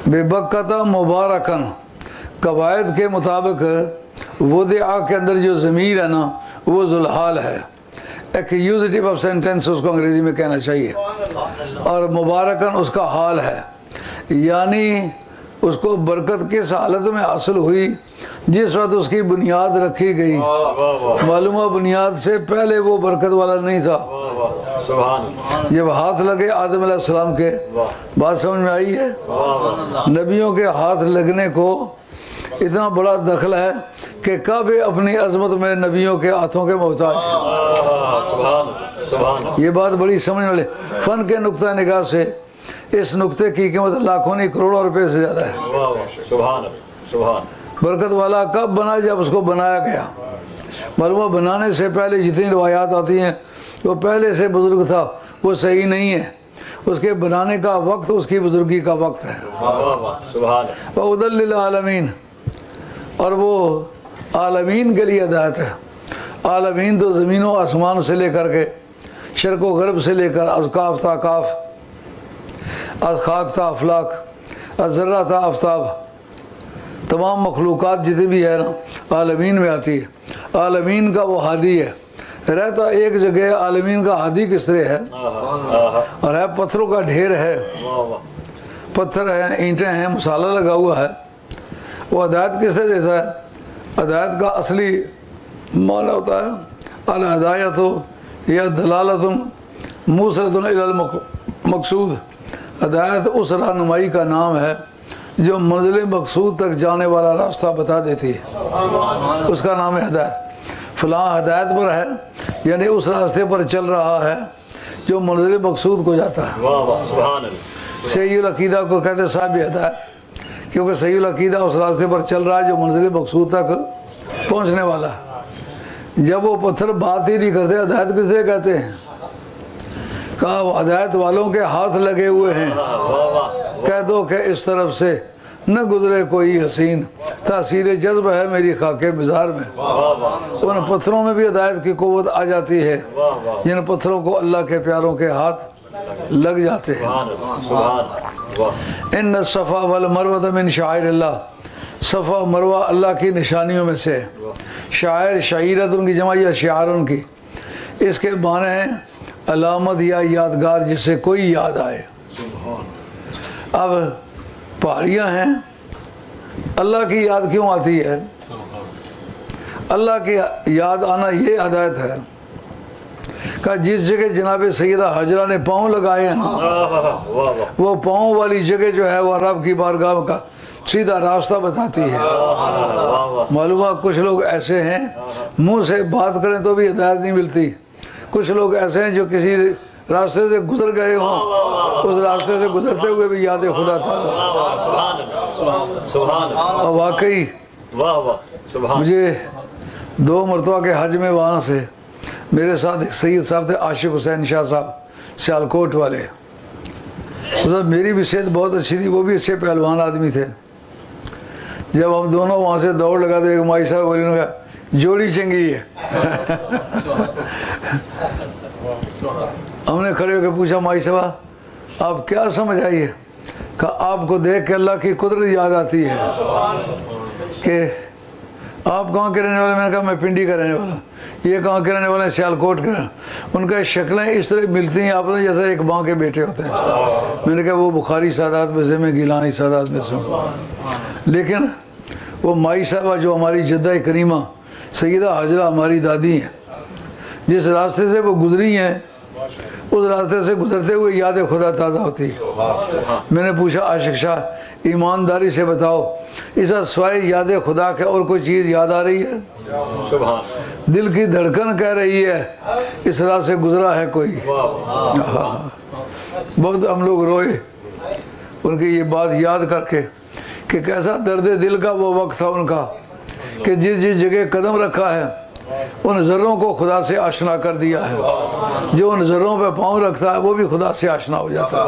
बेबक्कत मुबारकन, कवायद के मुताबिक वुदिआ के अंदर जो ज़मीर है ना वो ज़ुलहाल है। एक्यूज़िटिव ऑफ सेंटेंस उसको अंग्रेज़ी में कहना चाहिए, और मुबारकन उसका हाल है, यानी उसको बरकत किस हालत में हासिल हुई जिस वक्त उसकी बुनियाद रखी गई। मालूम है बुनियाद से पहले वो बरकत वाला नहीं था। जब हाथ लगे आदम अलैहिस्सलाम के, बात समझ में आई है? नबियों के हाथ लगने को इतना बड़ा दखल है कि काबे अपनी अजमत में नबियों के हाथों के मोहताज हैं। ये बात बड़ी समझ वाले फ़न के नुक्ता निगाह से इस नुक्ते की कीमत लाखों नहीं करोड़ों रुपए से ज़्यादा है। बरकत वाला कब बना? जब उसको बनाया गया। मरवा बनाने से पहले जितनी रवायात आती हैं वो पहले से बुज़ुर्ग था, वो सही नहीं है। उसके बनाने का वक्त उसकी बुज़ुर्गी का वक्त है। वहुदल लिल आलमीन, और वो आलमीन के लिए हिदायत है। आलमीन तो ज़मीन व आसमान से लेकर के शर्क़ व ग़र्ब से लेकर अज़काफ़ था काफ़, अज़खाक था अफलाक, अज़र्रा था आफ्ताब, तमाम मखलूक़ात जितनी भी है ना आलमीन में आती है। आलमीन का वो हादी है, रहता एक जगह। आलमीन का हादी किस तरह है? और है पत्थरों का ढेर है, पत्थर हैं, ईंटें हैं, मसाला लगा हुआ है। वो हिदायत किससे देता है? हिदायत का असली माना होता है अल हिदायत या दलालतुन मूसलतुन इलल मकसूद। हिदायत उस रहनुमाई का नाम है जो मंजिल मकसूद तक जाने वाला रास्ता बता देती है, उसका नाम है हिदायत। फ़लाँ हिदायत पर है, यानी उस रास्ते पर चल रहा है जो मंजिल मकसूद को जाता है। सहीउल अक़ीदा को कहते हैं साहिब हिदायत, क्योंकि सहीउल अक़ीदा उस रास्ते पर चल रहा है जो मंजिल मकसूद तक पहुँचने वाला है। जब वो पत्थर बात ही नहीं करते, हिदायत किससे कहते हैं? कहा हिदायत वालों के हाथ लगे हुए हैं, कह दो कि इस तरफ से न गुजरे कोई हसीन, तासीर जज्ब है मेरी खाके मिज़ार में। उन पत्थरों में भी हिदायत की क़ुव्वत आ जाती है जिन पत्थरों को अल्लाह के प्यारों के हाथ लग जाते हैं। इन्न सफ़ा वल मरवत मिन शाइरिल्लाह, सफ़ा मरवा अल्लाह की निशानियों में से। शायर शायरत उनकी जमा या शिआर उनकी, इसके माने हैं अलामत या यादगार जिससे कोई याद आए। अब पहाड़ियाँ हैं, अल्लाह की याद क्यों आती है? अल्लाह की याद आना ये हिदायत है कि जिस जगह जनाब सैयदा हजरा ने पाँव लगाए हैं ना, वो पाँव वाली जगह जो है वो रब की बारगाह का सीधा रास्ता बताती है। मालूम है कुछ लोग ऐसे हैं मुंह से बात करें तो भी हिदायत नहीं मिलती। कुछ लोग ऐसे हैं जो किसी रास्ते से गुजर गए हों, उस रास्ते से गुजरते हुए भी याद खुदा ताज़ा। और वाकई मुझे 2 मरतबा के हज में वहाँ से मेरे साथ एक सैयद साहब थे, आशिक हुसैन शाह साहब, सियालकोट वाले। तो मेरी भी सेहत बहुत अच्छी थी, वो भी अच्छे पहलवान आदमी थे। जब हम दोनों वहाँ से दौड़ लगा तो एक माई साहब बोली, उन्होंने कहा जोड़ी चंगी है। हमने खड़े होकर पूछा माई साहब आप क्या समझ आई है? कहा आपको देख के अल्लाह की कुदरत याद आती है कि आप कहाँ के रहने वाले? मैंने कहा मैं पिंडी का रहने वाला। ये कहाँ के रहने वाले हैं? सियालकोट के। उनका शक्लें इस तरह मिलती हैं आपने जैसे एक माँ के बेटे होते हैं। मैंने कहा वो बुखारी सादात में से, मैं गिलानी सादात में से हूँ। लेकिन वो माई साहबा जो हमारी जद्दा करीमा सैयदा हजरा हमारी दादी हैं, जिस रास्ते से वो गुजरी हैं उस रास्ते से गुजरते हुए याद खुदा ताज़ा होती है। मैंने पूछा आशिक शाह ईमानदारी से बताओ इस स्वाय याद खुदा के और कोई चीज़ याद आ रही है? दिल की धड़कन कह रही है इस राह से गुजरा है कोई। बहुत हम लोग रोए उनकी ये बात याद करके कि कैसा दर्द दिल का वो वक्त था उनका कि जिस जिस जगह कदम रखा है उन ज़र्रों को खुदा से आशना कर दिया है। जो उन ज़र्रों पे पाँव रखता है वो भी खुदा से आशना हो जाता है।